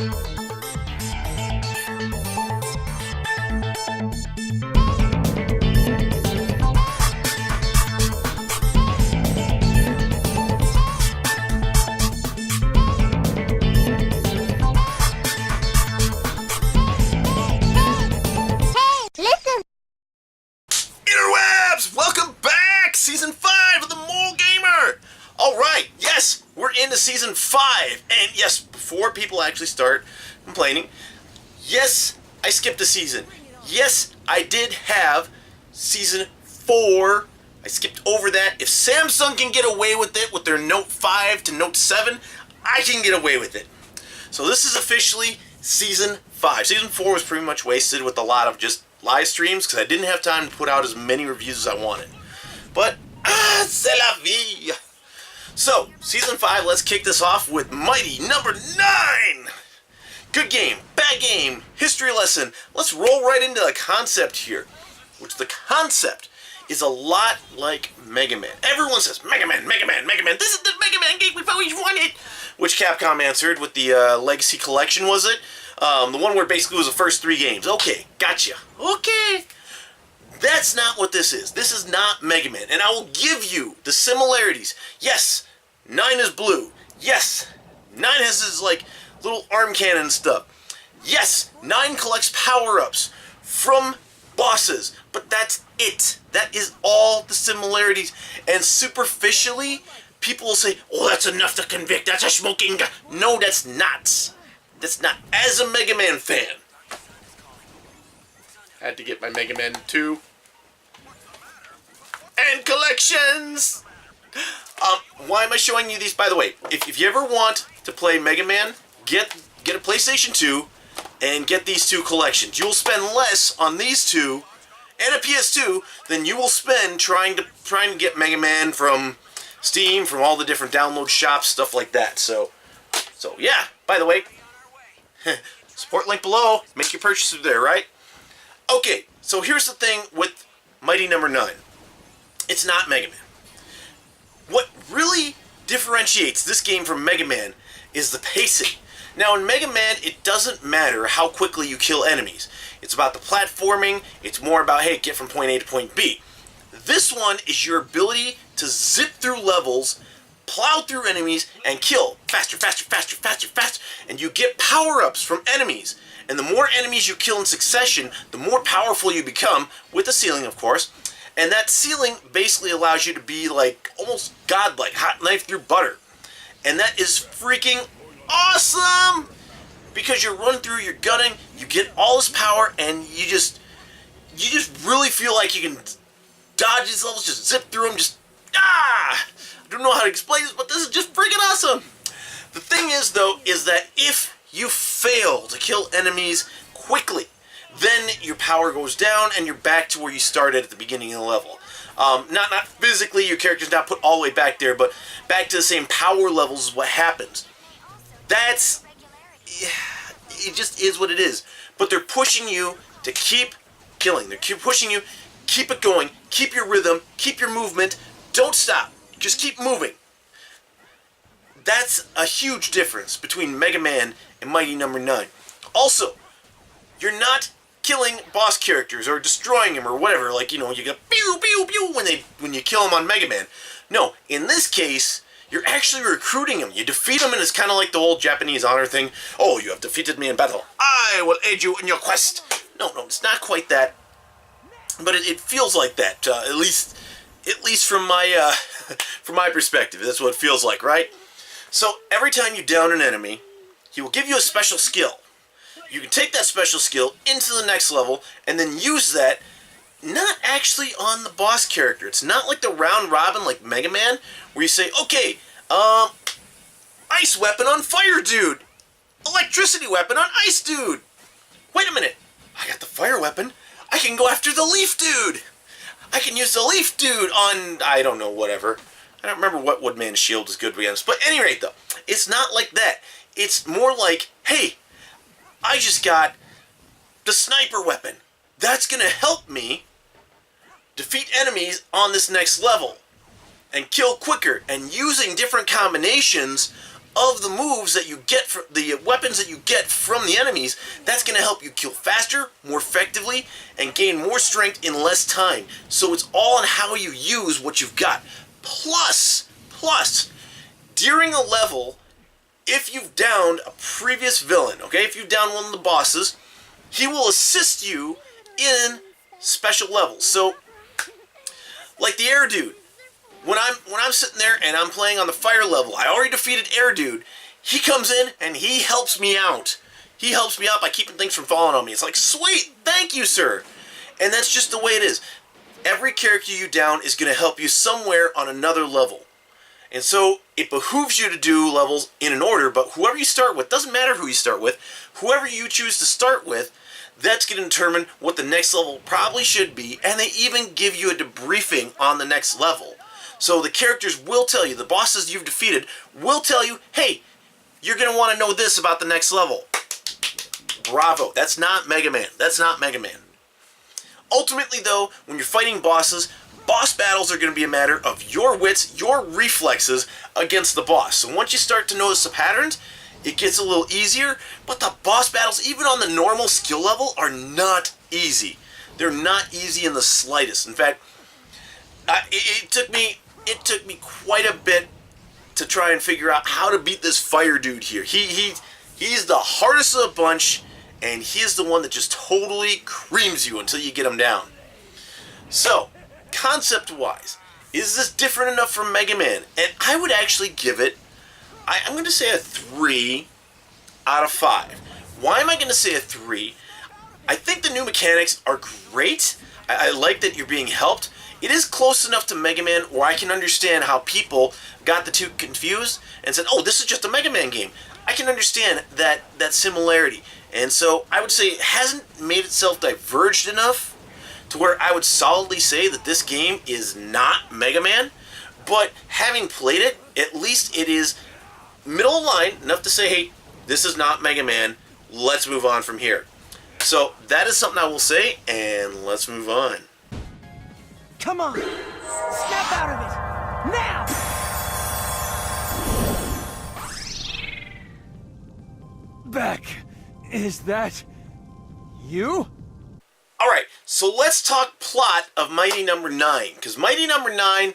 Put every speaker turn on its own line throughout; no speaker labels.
Interwebs! Welcome back! Season 5 of the moralgamer! Alright, yes, we're into Season 5. And yes, before people actually start complaining, yes, I skipped a season. Yes, I did have Season 4. I skipped over that. If Samsung can get away with it with their Note 5 to Note 7, I can get away with it. So this is officially Season 5. Season 4 was pretty much wasted with a lot of just live streams because I didn't have time to put out as many reviews as I wanted. But, c'est la vie! So, Season 5, let's kick this off with Mighty number 9! Good game, bad game, history lesson. Let's roll right into the concept here. Which the concept is a lot like Mega Man. Everyone says, Mega Man, Mega Man, Mega Man. This is the Mega Man game we've always wanted! Which Capcom answered with the Legacy Collection, was it? The one where basically was the first 3 games. Okay, gotcha. Okay. That's not what this is. This is not Mega Man. And I will give you the similarities. Yes, 9 is blue. Yes, 9 has his, like, little arm cannon and stuff. Yes, 9 collects power-ups from bosses. But that's it. That is all the similarities. And superficially, people will say, oh, that's enough to convict. That's a smoking gun. No, that's not. That's not. As a Mega Man fan. Had to get my Mega Man 2. And collections! Why am I showing you these? By the way, if you ever want to play Mega Man, get a PlayStation 2 and get these 2 collections. You'll spend less on these 2 and a PS2 than you will spend trying to get Mega Man from Steam, from all the different download shops, stuff like that. So yeah, by the way, support link below. Make your purchases there, right? Okay, so here's the thing with Mighty number 9. It's not Mega Man. What really differentiates this game from Mega Man is the pacing. Now in Mega Man, it doesn't matter how quickly you kill enemies. It's about the platforming. It's more about, hey, get from point A to point B. This one is your ability to zip through levels, plow through enemies, and kill faster, faster, faster, faster, faster. And you get power-ups from enemies. And the more enemies you kill in succession, the more powerful you become, with the ceiling, of course. And that ceiling basically allows you to be like almost godlike, hot knife through butter. And that is freaking awesome! Because you're running through, you're gunning, you get all this power, and you just really feel like you can dodge these levels, just zip through them, I don't know how to explain this, but this is just freaking awesome! The thing is, though, is that if you fail to kill enemies quickly, then your power goes down and you're back to where you started at the beginning of the level. Not physically, your character's not put all the way back there, but back to the same power levels is what happens. It just is what it is. But they're pushing you to keep killing. They're pushing you, keep it going, keep your rhythm, keep your movement, don't stop, just keep moving. That's a huge difference between Mega Man and Mighty number 9. Also, you're not killing boss characters or destroying them or whatever, like, you know, you get pew pew pew when you kill them on Mega Man. No, in this case, you're actually recruiting them. You defeat them, and it's kind of like the old Japanese honor thing. Oh, you have defeated me in battle. I will aid you in your quest. No, it's not quite that, but it feels like that. At least from my from my perspective, that's what it feels like, right? So every time you down an enemy, he will give you a special skill. You can take that special skill into the next level and then use that, not actually on the boss character. It's not like the round robin like Mega Man, where you say, okay, ice weapon on fire dude, electricity weapon on ice dude. Wait a minute, I got the fire weapon. I can go after the leaf dude. I can use the leaf dude on, I don't know, whatever. I don't remember what Woodman's shield is good against. But at any rate, though, it's not like that. It's more like, hey, I just got the sniper weapon. That's going to help me defeat enemies on this next level and kill quicker. And using different combinations of the moves that you get from the weapons that you get from the enemies, that's going to help you kill faster, more effectively, and gain more strength in less time. So it's all on how you use what you've got. Plus, during a level, if you've downed a previous villain, okay, if you've downed one of the bosses, he will assist you in special levels. So, like the air dude, when I'm sitting there and I'm playing on the fire level, I already defeated air dude. He comes in and he helps me out. He helps me out by keeping things from falling on me. It's like, sweet, thank you, sir. And that's just the way it is. Every character you down is going to help you somewhere on another level. And so it behooves you to do levels in an order, but whoever you start with, doesn't matter who you start with, whoever you choose to start with, that's going to determine what the next level probably should be, and they even give you a debriefing on the next level. So the characters will tell you, the bosses you've defeated will tell you, hey, you're going to want to know this about the next level. Bravo. That's not Mega Man. That's not Mega Man. Ultimately, though, when you're fighting bosses, boss battles are going to be a matter of your wits, your reflexes against the boss. So once you start to notice the patterns, it gets a little easier, but the boss battles, even on the normal skill level, are not easy. They're not easy in the slightest. In fact, it took me quite a bit to try and figure out how to beat this fire dude here. He's the hardest of the bunch, and he is the one that just totally creams you until you get him down. So, concept-wise, is this different enough from Mega Man? And I would actually give it, I'm going to say a 3 out of 5. Why am I going to say a 3? I think the new mechanics are great. I like that you're being helped. It is close enough to Mega Man where I can understand how people got the two confused and said, oh, this is just a Mega Man game. I can understand that similarity. And so I would say it hasn't made itself diverged enough to where I would solidly say that this game is not Mega Man. But having played it, at least it is middle of the line enough to say, hey, this is not Mega Man. Let's move on from here. So that is something I will say, and let's move on.
Come on! Snap out of it! Now! Beck, is that you?
Alright, so let's talk plot of Mighty Number 9. Because Mighty Number 9,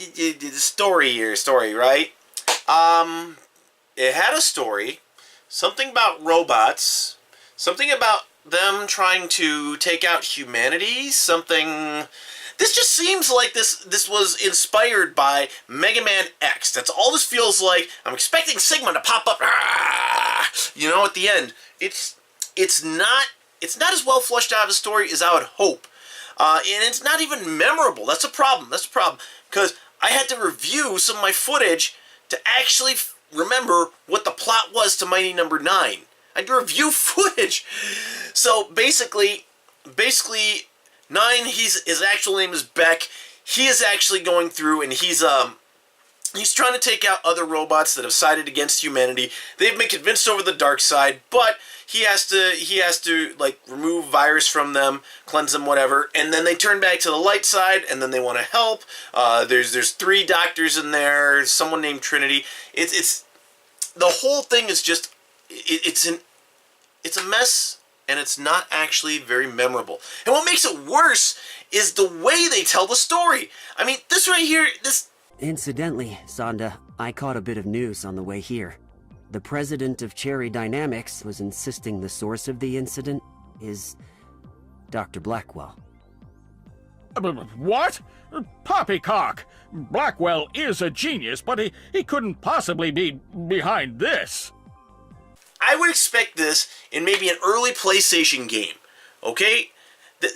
the story, right? It had a story, something about robots, something about them trying to take out humanity, something... This just seems like this was inspired by Mega Man X. That's all this feels like. I'm expecting Sigma to pop up, you know, at the end. It's not as well fleshed out of a story as I would hope. And it's not even memorable. That's a problem. Because I had to review some of my footage to actually remember what the plot was to Mighty Number 9. I had to review footage. So basically, 9, his actual name is Beck. He is actually going through and he's trying to take out other robots that have sided against humanity. They've been convinced over the dark side, but he has to like remove virus from them, cleanse them, whatever, and then they turn back to the light side, and then they want to help. There's 3 doctors in there, someone named Trinity. It's the whole thing is just it's a mess. And it's not actually very memorable. And what makes it worse is the way they tell the story. I mean, this right here, this...
Incidentally, Sonda, I caught a bit of news on the way here. The president of Cherry Dynamics was insisting the source of the incident is Dr. Blackwell.
What? Poppycock! Blackwell is a genius, but he couldn't possibly be behind this.
I would expect this in maybe an early PlayStation game, okay? The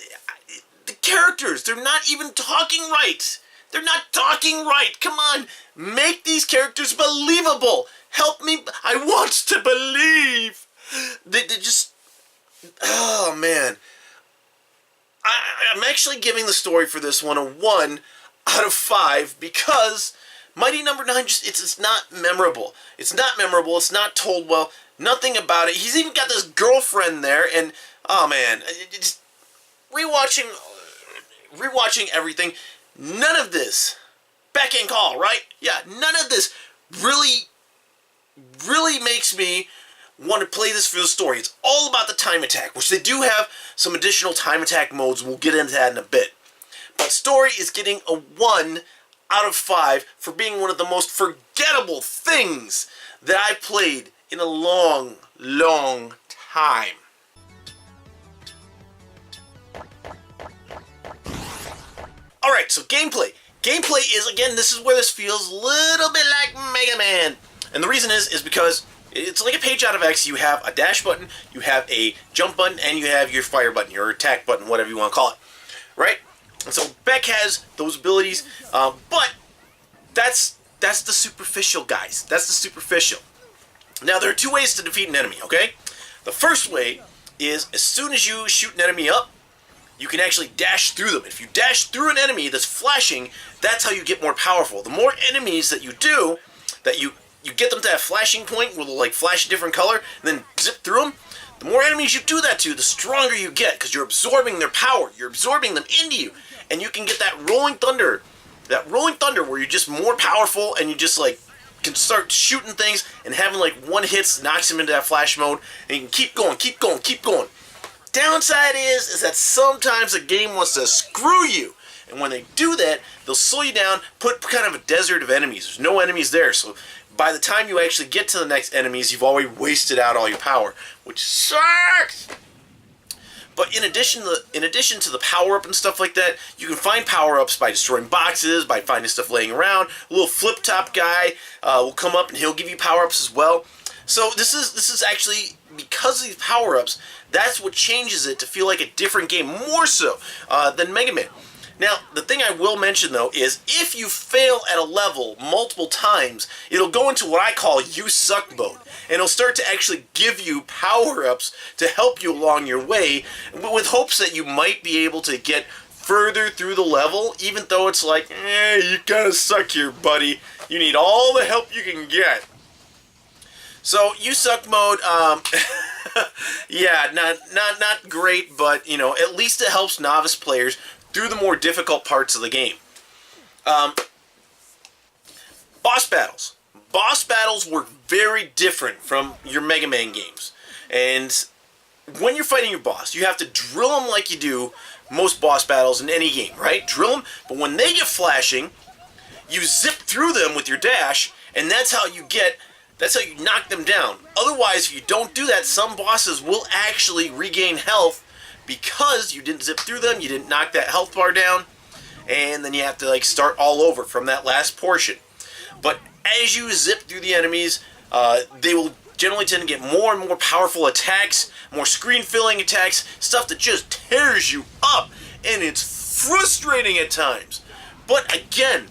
characters, they're not even talking right. They're not talking right. Come on, make these characters believable. Help me, I want to believe. They just, oh man. I'm actually giving the story for this one a 1 out of 5 because Mighty Number 9 it's not memorable. It's not memorable. It's not told well. Nothing about it. He's even got this girlfriend there, and oh man, just rewatching everything. None of this beck and call, right? Yeah, none of this really makes me want to play this for the story. It's all about the time attack, which they do have some additional time attack modes. We'll get into that in a bit. But story is getting a 1 out of 5 for being one of the most forgettable things that I've played in a long, long time. Alright, so gameplay. Gameplay is, again, this is where this feels a little bit like Mega Man. And the reason is because it's like a page out of X. You have a dash button, you have a jump button, and you have your fire button, your attack button, whatever you want to call it. Right? And so Beck has those abilities, but that's the superficial, guys. That's the superficial. Now, there are 2 ways to defeat an enemy, okay? The first way is as soon as you shoot an enemy up, you can actually dash through them. If you dash through an enemy that's flashing, that's how you get more powerful. The more enemies that you do, that you get them to that flashing point where they'll like flash a different color and then zip through them, the more enemies you do that to, the stronger you get because you're absorbing their power. You're absorbing them into you. And you can get that rolling thunder where you're just more powerful and you just like can start shooting things and having like one hits knocks them into that flash mode and you can keep going, keep going, keep going. Downside is that sometimes a game wants to screw you. And when they do that, they'll slow you down, put kind of a desert of enemies. There's no enemies there, so by the time you actually get to the next enemies, you've already wasted out all your power, which sucks. But in addition to the power-up and stuff like that, you can find power-ups by destroying boxes, by finding stuff laying around. A little flip-top guy will come up and he'll give you power-ups as well. So this is actually, because of these power-ups, that's what changes it to feel like a different game, more so than Mega Man. Now, the thing I will mention, though, is if you fail at a level multiple times, it'll go into what I call You Suck mode. And it'll start to actually give you power-ups to help you along your way, with hopes that you might be able to get further through the level, even though it's like, you kinda suck here, buddy. You need all the help you can get. So, You Suck mode, yeah, not great, but, you know, at least it helps novice players through the more difficult parts of the game. Boss battles. Boss battles were very different from your Mega Man games. And when you're fighting your boss, you have to drill them like you do most boss battles in any game, right? Drill them, but when they get flashing, you zip through them with your dash, and that's how you knock them down. Otherwise, if you don't do that, some bosses will actually regain health because you didn't zip through them, you didn't knock that health bar down, and then you have to like start all over from that last portion. But as you zip through the enemies, they will generally tend to get more and more powerful attacks, more screen-filling attacks, stuff that just tears you up, and it's frustrating at times. But again,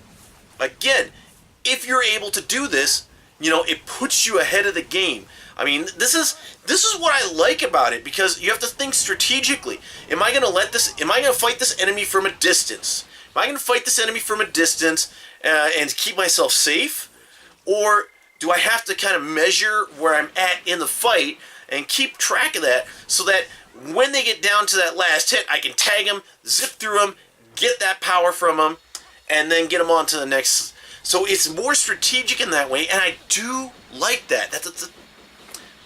if you're able to do this, you know, it puts you ahead of the game. I mean, this is what I like about it, because you have to think strategically. Am I going to fight this enemy from a distance? Am I going to fight this enemy from a distance and keep myself safe? Or do I have to kind of measure where I'm at in the fight and keep track of that so that when they get down to that last hit, I can tag them, zip through them, get that power from them, and then get them on to the next. So it's more strategic in that way, and I do like that.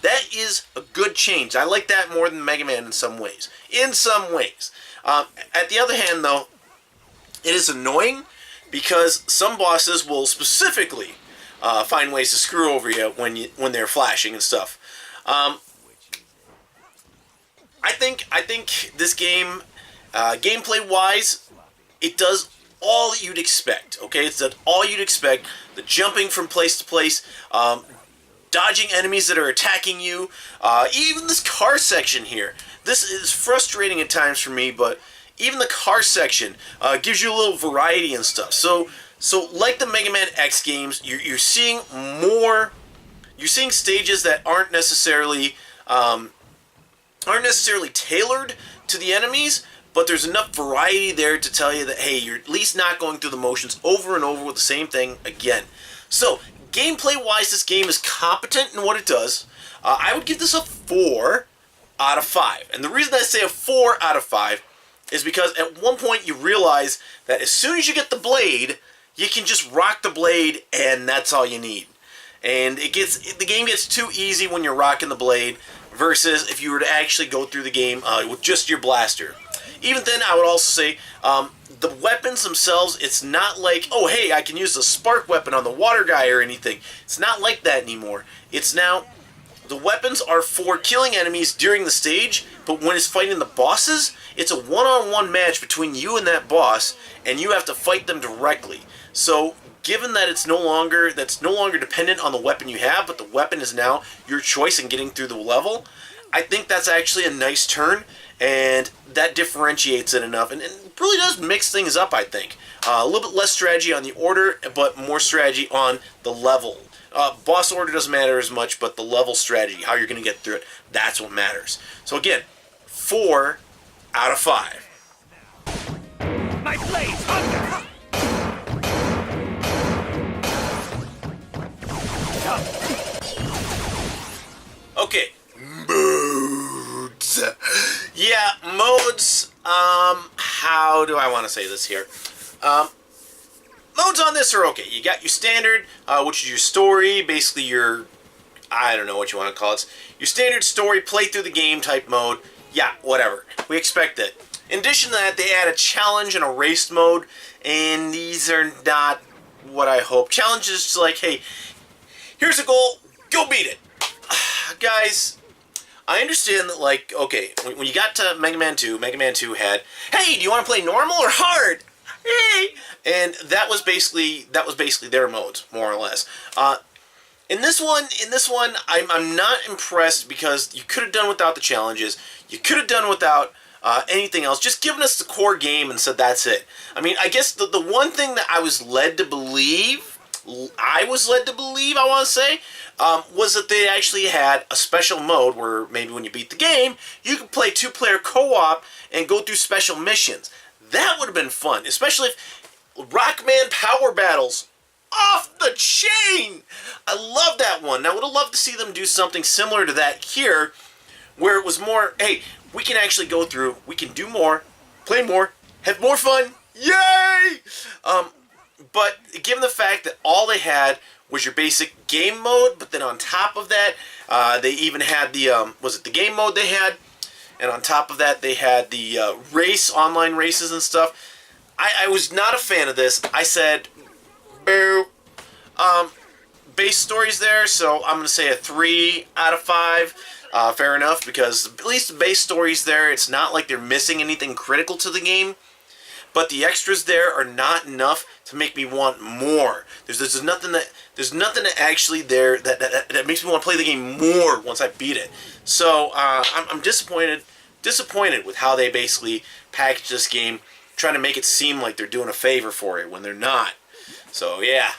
That is a good change. I like that more than Mega Man in some ways. At the other hand, though, it is annoying because some bosses will specifically find ways to screw over you when they're flashing and stuff. I think this game, gameplay-wise, it does all that you'd expect. Okay, it's all you'd expect. The jumping from place to place, dodging enemies that are attacking you. Even this car section here. This is frustrating at times for me, but even the car section gives you a little variety and stuff. So like the Mega Man X games, you're seeing more. You're seeing stages that aren't necessarily tailored to the enemies, but there's enough variety there to tell you that, hey, you're at least not going through the motions over and over with the same thing again. So, gameplay-wise, this game is competent in what it does. I would give this a 4 out of 5. And the reason I say a 4 out of 5 is because at one point you realize that as soon as you get the blade, you can just rock the blade, and that's all you need. And the game gets too easy when you're rocking the blade, versus if you were to actually go through the game with just your blaster. Even then, I would also say the weapons themselves, it's not like, oh hey, I can use the spark weapon on the water guy or anything. It's not like that anymore. It's now, the weapons are for killing enemies during the stage, but when it's fighting the bosses, it's a one-on-one match between you and that boss, and you have to fight them directly. So, given that that's no longer dependent on the weapon you have, but the weapon is now your choice in getting through the level, I think that's actually a nice turn, and that differentiates it enough, and really does mix things up, I think. A little bit less strategy on the order, but more strategy on the level. Boss order doesn't matter as much, but the level strategy, how you're going to get through it, that's what matters. So again, 4 out of 5.
My blades hunger!
Okay, modes. Yeah, modes. How do I want to say this here? Modes on this are okay. You got your standard, which is your story, basically your, I don't know what you want to call it, your standard story, play through the game type mode. Yeah, whatever. We expect it. In addition to that, they add a challenge and a race mode, and these are not what I hope. Challenge is just like, hey, here's a goal, go beat it. Guys, I understand that, like, okay, when you got to Mega Man 2 had, hey, do you want to play normal or hard? Hey! And that was basically their modes, more or less. In this one, I'm not impressed, because you could have done without the challenges. You could have done without anything else. Just given us the core game and said that's it. I mean, I guess the one thing that I was led to believe, I want to say, was that they actually had a special mode where maybe when you beat the game, you could play 2-player co-op and go through special missions. That would have been fun, especially if Rockman Power Battles, off the chain! I love that one. I would have loved to see them do something similar to that here, where it was more, hey, we can actually go through, we can do more, play more, have more fun, yay! But given the fact that all they had was your basic game mode, but then on top of that, they even had the, was it the game mode they had? And on top of that, they had the online races and stuff. I was not a fan of this. I said, boo. Base story's there, so I'm going to say a 3 out of 5. Fair enough, because at least the base story's there. It's not like they're missing anything critical to the game. But the extras there are not enough to make me want more. There's nothing that actually there that makes me want to play the game more once I beat it. So I'm disappointed with how they basically packaged this game, trying to make it seem like they're doing a favor for it when they're not. So yeah.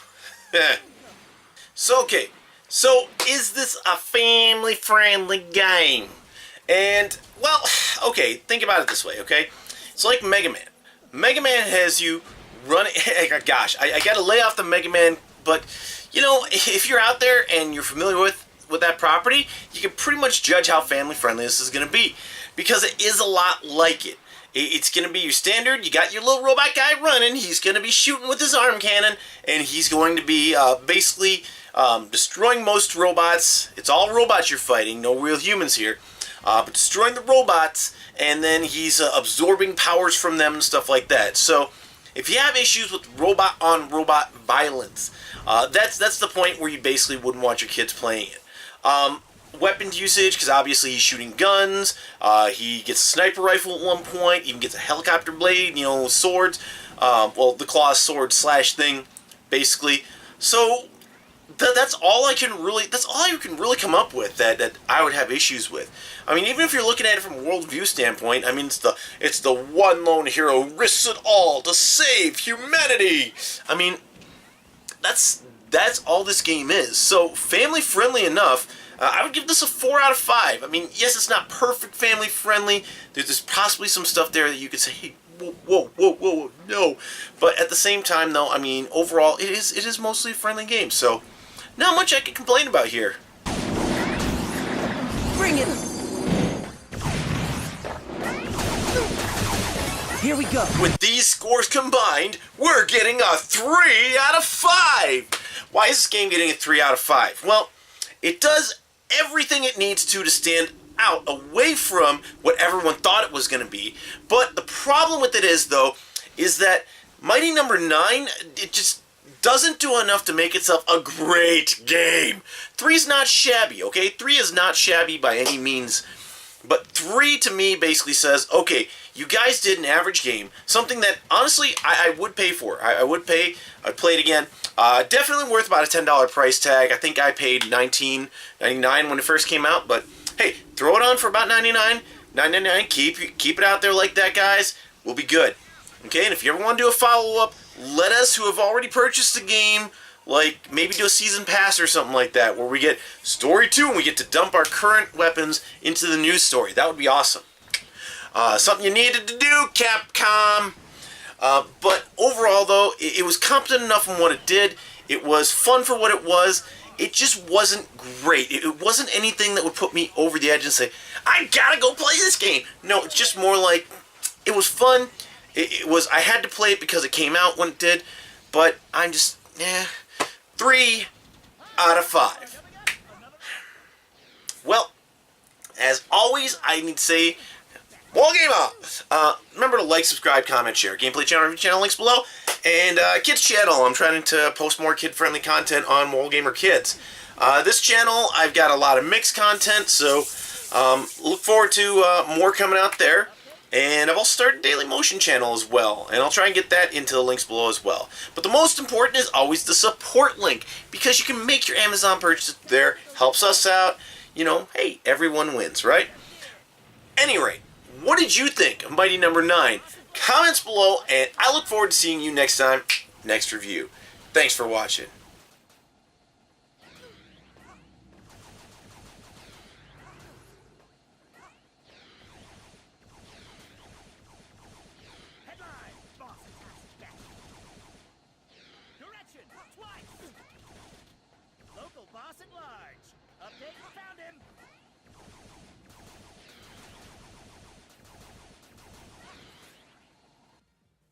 So okay. So is this a family-friendly game? And well, okay. Think about it this way. Okay, it's like Mega Man. Mega Man has you running. Gosh, I got to lay off the Mega Man, but you know, if you're out there and you're familiar with that property, you can pretty much judge how family friendly this is going to be, because it is a lot like it. It's going to be your standard. You got your little robot guy running. He's going to be shooting with his arm cannon, and he's going to be basically destroying most robots. It's all robots you're fighting, no real humans here. But destroying the robots, and then he's absorbing powers from them and stuff like that. So, if you have issues with robot-on-robot violence, that's the point where you basically wouldn't want your kids playing it. Weapons usage, because obviously he's shooting guns, he gets a sniper rifle at one point, even gets a helicopter blade, you know, swords, well, the claw sword slash thing, basically. So, that's all I can really come up with that I would have issues with. I mean, even if you're looking at it from a worldview standpoint, I mean, it's the one lone hero risks it all to save humanity. I mean, that's all this game is. So, family friendly enough. I would give this a 4 out of 5. I mean, yes, it's not perfect family friendly. There's possibly some stuff there that you could say, hey, whoa, no. But at the same time, though, I mean, overall, it is mostly a friendly game. So, not much I can complain about here.
Bring it! Here we go.
With these scores combined, we're getting a 3 out of 5. Why is this game getting a 3 out of 5? Well, it does everything it needs to stand out away from what everyone thought it was going to be. But the problem with it is, though, is that Mighty Number 9, it just doesn't do enough to make itself a great game. 3 is not shabby, okay? 3 is not shabby by any means. But 3 to me basically says, okay, you guys did an average game, something that honestly I would pay for. I would pay. I'd play it again. Definitely worth about a $10 price tag. I think I paid $19.99 when it first came out. But hey, throw it on for about $9.99. Keep it out there like that, guys. We'll be good. Okay, and if you ever want to do a follow-up, let us who have already purchased the game, like, maybe do a season pass or something like that, where we get story 2 and we get to dump our current weapons into the new story. That would be awesome. Something you needed to do, Capcom. But overall, though, it was competent enough in what it did. It was fun for what it was. It just wasn't great. It wasn't anything that would put me over the edge and say, I gotta go play this game. No, it's just more like, it was fun. I had to play it because it came out when it did. But I'm just, 3 out of 5. Well, as always, I need to say, moralgamer! Remember to like, subscribe, comment, share. Gameplay channel, review channel, links below. And Kids channel, I'm trying to post more kid-friendly content on moralgamer Kids. This channel, I've got a lot of mixed content, so look forward to more coming out there. And I've also started a Daily Motion channel as well, and I'll try and get that into the links below as well. But the most important is always the support link, because you can make your Amazon purchase there. Helps us out. You know, hey, everyone wins, right? Any rate, what did you think of Mighty Number 9? Comments below, and I look forward to seeing you next time, next review. Thanks for watching.
Local boss at large. Update, found him.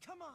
Come on.